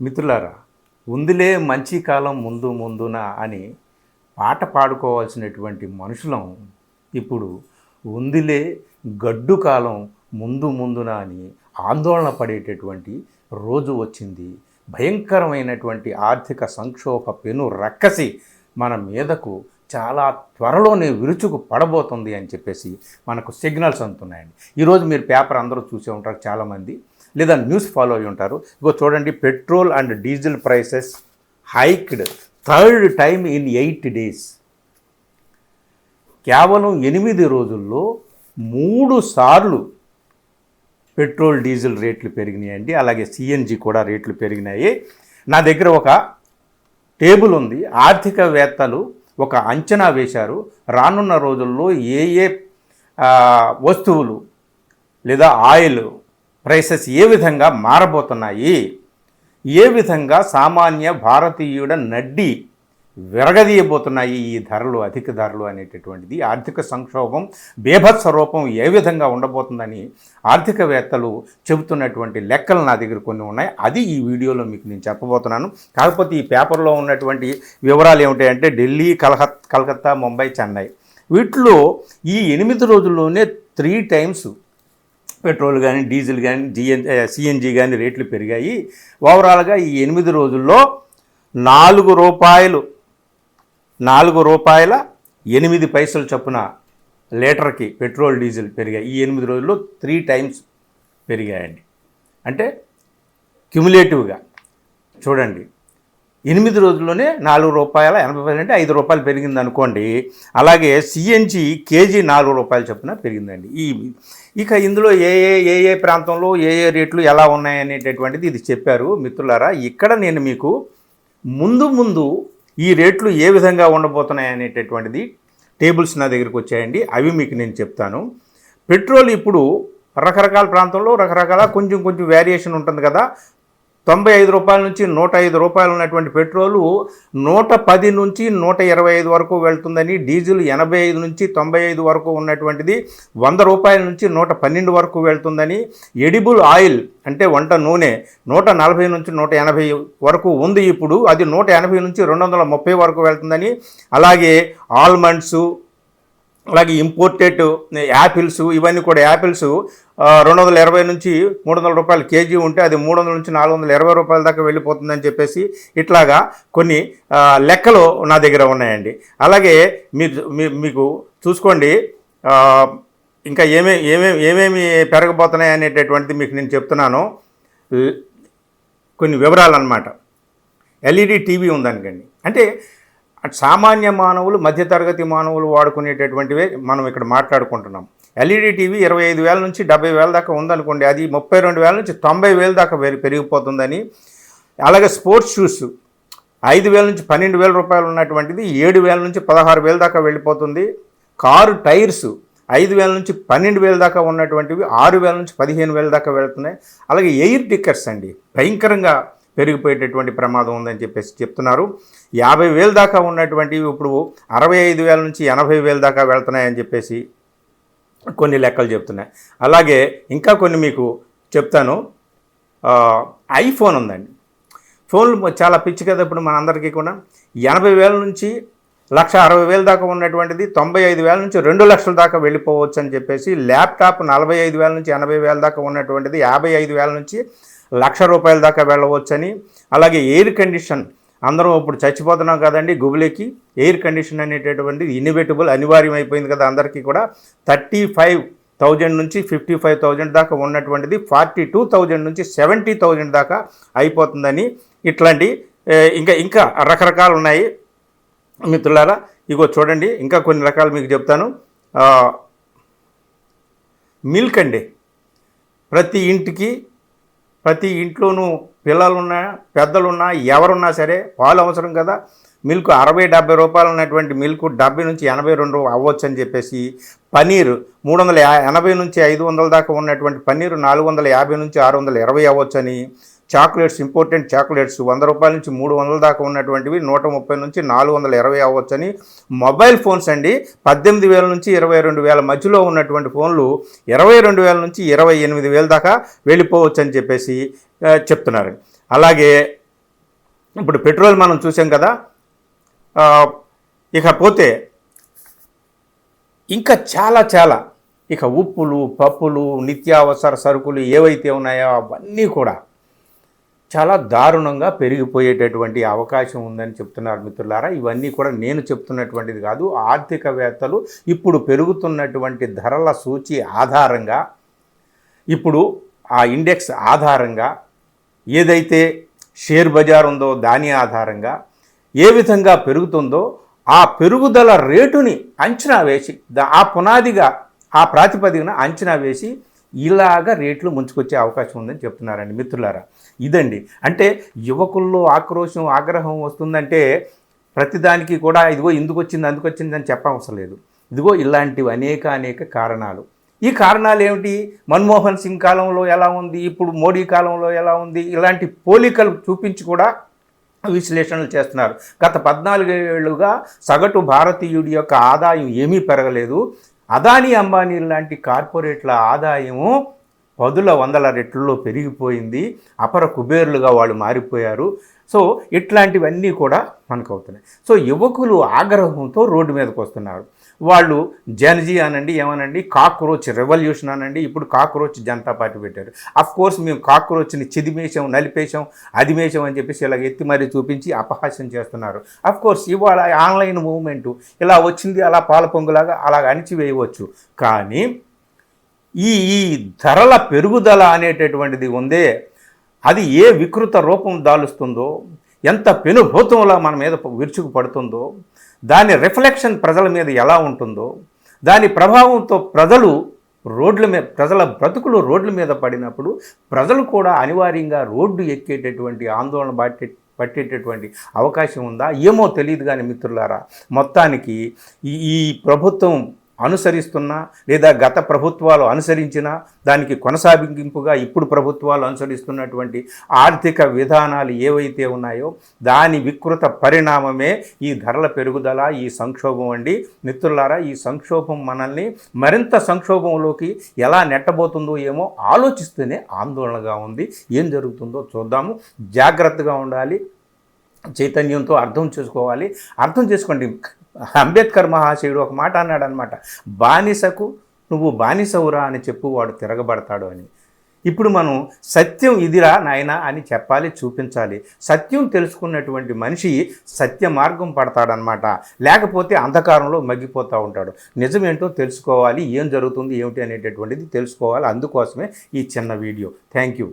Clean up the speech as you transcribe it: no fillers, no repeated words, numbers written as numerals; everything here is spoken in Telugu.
మిత్రులారా, ఉందిలే మంచి కాలం ముందు ముందున అని పాట పాడుకోవాల్సినటువంటి మనుషులం ఇప్పుడు ఉందిలే గడ్డు కాలం ముందు ముందున అని ఆందోళన పడేటటువంటి రోజు వచ్చింది. భయంకరమైనటువంటి ఆర్థిక సంక్షోభ పెను రక్కసి మన మీదకు చాలా త్వరలోనే విరుచుకు పడబోతుంది అని చెప్పేసి మనకు సిగ్నల్స్ అందుతున్నాయండి. ఈరోజు మీరు పేపర్ అందరూ చూసే ఉంటారు చాలామంది, లేదా న్యూస్ ఫాలో అయ్యి ఉంటారు. ఇగో చూడండి, petrol and diesel prices hiked third time in 8 days. కేవలం 8 రోజుల్లో 3 సార్లు పెట్రోల్ డీజిల్ రేట్లు పెరిగినాయండి. అలాగే సిఎన్జి కూడా రేట్లు పెరిగినాయి. నా దగ్గర ఒక టేబుల్ ఉంది. ఆర్థికవేత్తలు ఒక అంచనా వేశారు, రానున్న రోజుల్లో ఏ ఏ వస్తువులు లేదా ఆయిల్ ప్రైసెస్ ఏ విధంగా మారబోతున్నాయి, ఏ విధంగా సామాన్య భారతీయుడ నడ్డి విరగదీయబోతున్నాయి ఈ ధరలు, అధిక ధరలు అనేటటువంటిది, ఆర్థిక సంక్షోభం బీభత్స రూపం ఏ విధంగా ఉండబోతుందని ఆర్థికవేత్తలు చెబుతున్నటువంటి లెక్కలు నా దగ్గర కొన్ని ఉన్నాయి. అది ఈ వీడియోలో మీకు నేను చెప్పబోతున్నాను. కాకపోతే ఈ పేపర్లో ఉన్నటువంటి వివరాలు ఏమిటాయంటే ఢిల్లీ, కలకత్తా, ముంబై, చెన్నై, వీటిలో ఈ 8 రోజుల్లోనే 3 times పెట్రోల్ కానీ, డీజిల్ కానీ, సిఎన్జి కానీ రేట్లు పెరిగాయి. ఓవరాల్గా ఈ 8 రోజుల్లో ₹4.8 చొప్పున లీటర్కి పెట్రోల్ డీజిల్ పెరిగాయి. ఈ 8 రోజుల్లో 3 times పెరిగాయండి. అంటే క్యుములేటివ్గా చూడండి, 8 రోజుల్లోనే ₹4.80 అంటే ₹5 పెరిగింది అనుకోండి. అలాగే సిఎన్జి కేజీ ₹4 చొప్పున పెరిగిందండి. ఇక ఇందులో ఏ ఏ ప్రాంతంలో ఏ రేట్లు ఎలా ఉన్నాయనేటటువంటిది ఇది చెప్పారు. మిత్రులారా, ఇక్కడ నేను మీకు ముందు ఈ రేట్లు ఏ విధంగా ఉండబోతున్నాయి అనేటటువంటిది టేబుల్స్ నా దగ్గరికి వచ్చాయండి. అవి మీకు నేను చెప్తాను. పెట్రోల్ ఇప్పుడు రకరకాల ప్రాంతంలో రకరకాల కొంచెం వేరియేషన్ ఉంటుంది కదా. ₹95 నుంచి ₹105 ఉన్నటువంటి పెట్రోలు 110 నుంచి 125 వరకు వెళ్తుందని, డీజిల్ 85 నుంచి 95 వరకు ఉన్నటువంటిది ₹100 నుంచి 112 వరకు వెళ్తుందని, ఎడిబుల్ ఆయిల్ అంటే వంట నూనె 140 నుంచి 180 వరకు ఉంది ఇప్పుడు, అది 180 నుంచి 230 వరకు వెళ్తుందని, అలాగే ఆల్మండ్స్, అలాగే ఇంపోర్టెడ్ యాపిల్స్, ఇవన్నీ కూడా యాపిల్స్ $220 నుంచి $300 కేజీ ఉంటే అది $300 నుంచి $420 దాకా వెళ్ళిపోతుందని చెప్పేసి ఇట్లాగా కొన్ని లెక్కలు నా దగ్గర ఉన్నాయండి. అలాగే మీకు చూసుకోండి, ఇంకా ఏమేమి పెరగబోతున్నాయి అనేటటువంటిది మీకు నేను చెప్తున్నాను. కొన్ని వివరాలు అన్నమాట. ఎల్ఈడి టీవీ ఉందనుకోండి, అంటే సామాన్య మానవులు, మధ్యతరగతి మానవులు వాడుకునేటటువంటివే మనం ఇక్కడ మాట్లాడుకుంటున్నాం. ఎల్ఈడి టీవీ 25,000 నుంచి 70,000 దాకా ఉందనుకోండి, అది 32,000 నుంచి 90,000 దాకా పెరిగిపోతుందని. అలాగే స్పోర్ట్స్ షూస్ 5,000 నుంచి ₹12,000 ఉన్నటువంటిది 7,000 నుంచి 16,000 దాకా వెళ్ళిపోతుంది. కారు టైర్స్ 5,000 నుంచి 12,000 దాకా ఉన్నటువంటివి 6,000 నుంచి 15,000 దాకా వెళ్తున్నాయి. అలాగే ఎయిర్ టికెట్స్ అండి భయంకరంగా పెరిగిపోయేటటువంటి ప్రమాదం ఉందని చెప్పేసి చెప్తున్నారు. 50,000 దాకా ఉన్నటువంటివి ఇప్పుడు 65,000 నుంచి 80,000 దాకా వెళ్తున్నాయని చెప్పేసి కొన్ని లెక్కలు చెప్తున్నాయి. అలాగే ఇంకా కొన్ని మీకు చెప్తాను. ఐఫోన్ ఉందండి. ఫోన్లు చాలా పిచ్చి కదా ఇప్పుడు మనందరికీ కూడా. 80,000 నుంచి 1,60,000 దాకా ఉన్నటువంటిది 95,000 నుంచి 2 లక్షల దాకా వెళ్ళిపోవచ్చు అని చెప్పేసి, ల్యాప్టాప్ 45,000 నుంచి 80,000 దాకా ఉన్నటువంటిది 55,000 నుంచి ₹1,00,000 దాకా వెళ్ళవచ్చని. అలాగే ఎయిర్ కండిషన్, అందరం ఇప్పుడు చచ్చిపోతున్నాం కదండి గుబులేకి. ఎయిర్ కండిషన్ అనేటటువంటిది ఇన్ఎవిటబుల్, అనివార్యం అయిపోయింది కదా అందరికీ కూడా. 35,000 నుంచి 55,000 దాకా ఉన్నటువంటిది 42,000 నుంచి 70,000 దాకా అయిపోతుందని. ఇట్లాంటి ఇంకా రకరకాలు ఉన్నాయి మిత్రులారా. ఇగో చూడండి, ఇంకా కొన్ని రకాలు మీకు చెప్తాను. మిల్క్ అండి, ప్రతి ఇంట్లోనూ పిల్లలున్నా పెద్దలున్నా ఎవరున్నా సరే పాలు అవసరం కదా. మిల్క్ ₹60-70 ఉన్నటువంటి మిల్క్ 70 నుంచి 82 అవ్వచ్చు అని చెప్పేసి. పనీర్ 380 నుంచి 500 దాకా ఉన్నటువంటి పన్నీరు 450 నుంచి 620 అవ్వచ్చని. చాక్లెట్స్, ఇంపార్టెంట్ చాక్లెట్స్ ₹100 నుంచి 300 దాకా ఉన్నటువంటివి 130 నుంచి 420 అవ్వచ్చని. మొబైల్ ఫోన్స్ అండి 18,000 నుంచి 22,000 మధ్యలో ఉన్నటువంటి ఫోన్లు 22,000 నుంచి 28,000 దాకా వెళ్ళిపోవచ్చు అని చెప్పేసి చెప్తున్నారు. అలాగే ఇప్పుడు పెట్రోల్ మనం చూసాం కదా. ఇకపోతే ఇంకా చాలా చాలా ఇక ఉప్పులు, పప్పులు, నిత్యావసర సరుకులు ఏవైతే ఉన్నాయో అవన్నీ కూడా చాలా దారుణంగా పెరిగిపోయేటటువంటి అవకాశం ఉందని చెప్తున్నారు మిత్రులారా. ఇవన్నీ కూడా నేను చెప్తున్నటువంటిది కాదు, ఆర్థికవేత్తలు ఇప్పుడు పెరుగుతున్నటువంటి ధరల సూచి ఆధారంగా, ఇప్పుడు ఆ ఇండెక్స్ ఆధారంగా, ఏదైతే షేర్ బజార్ ఉందో దాని ఆధారంగా ఏ విధంగా పెరుగుతుందో ఆ పెరుగుదల రేటుని అంచనా వేసి ఆ పునాదిగా ఆ ప్రాతిపదికన అంచనా వేసి ఇలాగ రేట్లు ముంచుకొచ్చే అవకాశం ఉందని చెప్తున్నారండి మిత్రులారా. ఇదండి, అంటే యువకుల్లో ఆక్రోశం, ఆగ్రహం వస్తుందంటే ప్రతిదానికి కూడా ఇదిగో ఇందుకు వచ్చింది అందుకు వచ్చింది అని చెప్పవసరం లేదు. ఇదిగో ఇలాంటివి అనేక కారణాలు. ఈ కారణాలు ఏమిటి? మన్మోహన్ సింగ్ కాలంలో ఎలా ఉంది, ఇప్పుడు మోడీ కాలంలో ఎలా ఉంది, ఇలాంటి పోలికలు చూపించి కూడా విశ్లేషణలు చేస్తున్నారు. గత 14 ఏళ్లుగా సగటు భారతీయుడి యొక్క ఆదాయం ఏమీ పెరగలేదు. అదానీ, అంబానీ లాంటి కార్పొరేట్ల ఆదాయము 10,100 రెట్లలో పెరిగిపోయింది. అపర కుబేర్లుగా వాళ్ళు మారిపోయారు. సో ఇట్లాంటివన్నీ కూడా మనకు అవుతున్నాయి. సో యువకులు ఆగ్రహంతో రోడ్డు మీదకి వస్తున్నారు. వాళ్ళు జనజీ అనండి, ఏమనండి, కాక్రోచ్ రెవల్యూషన్ అనండి, ఇప్పుడు కాక్రోచ్ జనతా పార్టీ పెట్టారు. కోర్స్ మేము కాక్రోచ్ని చిదిమేశాం, నలిపేశాం, అదిమేశాం అని చెప్పేసి ఇలా ఎత్తి మరీ చూపించి అపహాస్యం చేస్తున్నారు. కోర్స్ ఇవాళ ఆన్లైన్ మూవ్మెంటు ఇలా వచ్చింది, అలా పాల పొంగులాగా అలాగ అణిచివేయవచ్చు. కానీ ఈ ధరల పెరుగుదల అనేటటువంటిది ఉందే, అది ఏ వికృత రూపం దాలుస్తుందో, ఎంత పెనుభూతంలా మన మీద విరుచుకు పడుతుందో, దాని రిఫ్లెక్షన్ ప్రజల మీద ఎలా ఉంటుందో, దాని ప్రభావంతో ప్రజల బ్రతుకులు రోడ్ల మీద పడినప్పుడు ప్రజలు కూడా అనివార్యంగా రోడ్డు ఎక్కేటటువంటి ఆందోళన పట్టేటటువంటి అవకాశం ఉందా ఏమో తెలియదు. కానీ మిత్రులారా, మొత్తానికి ఈ ప్రభుత్వం అనుసరిస్తున్నా లేదా గత ప్రభుత్వాలు అనుసరించినా దానికి కొనసాగింపుగా ఇప్పుడు ప్రభుత్వాలు అనుసరిస్తున్నటువంటి ఆర్థిక విధానాలు ఏవైతే ఉన్నాయో దాని వికృత పరిణామమే ఈ ధరల పెరుగుదల, ఈ సంక్షోభం అండి. మిత్రులారా, ఈ సంక్షోభం మనల్ని మరింత సంక్షోభంలోకి ఎలా నెట్టబోతుందో ఏమో ఆలోచిస్తూనే ఆందోళనగా ఉంది. ఏం జరుగుతుందో చూద్దాము. జాగ్రత్తగా ఉండాలి, చైతన్యంతో అర్థం చేసుకోండి. అంబేద్కర్ మహాశయుడు ఒక మాట అన్నాడనమాట, బానిసకు నువ్వు బానిసవురా అని చెప్పు, వాడు తిరగబడతాడు అని. ఇప్పుడు మనం సత్యం ఇదిరా నాయనా అని చెప్పాలి, చూపించాలి. సత్యం తెలుసుకున్నటువంటి మనిషి సత్య మార్గం పడతాడనమాట. లేకపోతే అంధకారంలో మగ్గిపోతూ ఉంటాడు. నిజమేంటో తెలుసుకోవాలి, ఏం జరుగుతుంది ఏమిటి అనేటటువంటిది తెలుసుకోవాలి. అందుకోసమే ఈ చిన్న వీడియో. Thank you.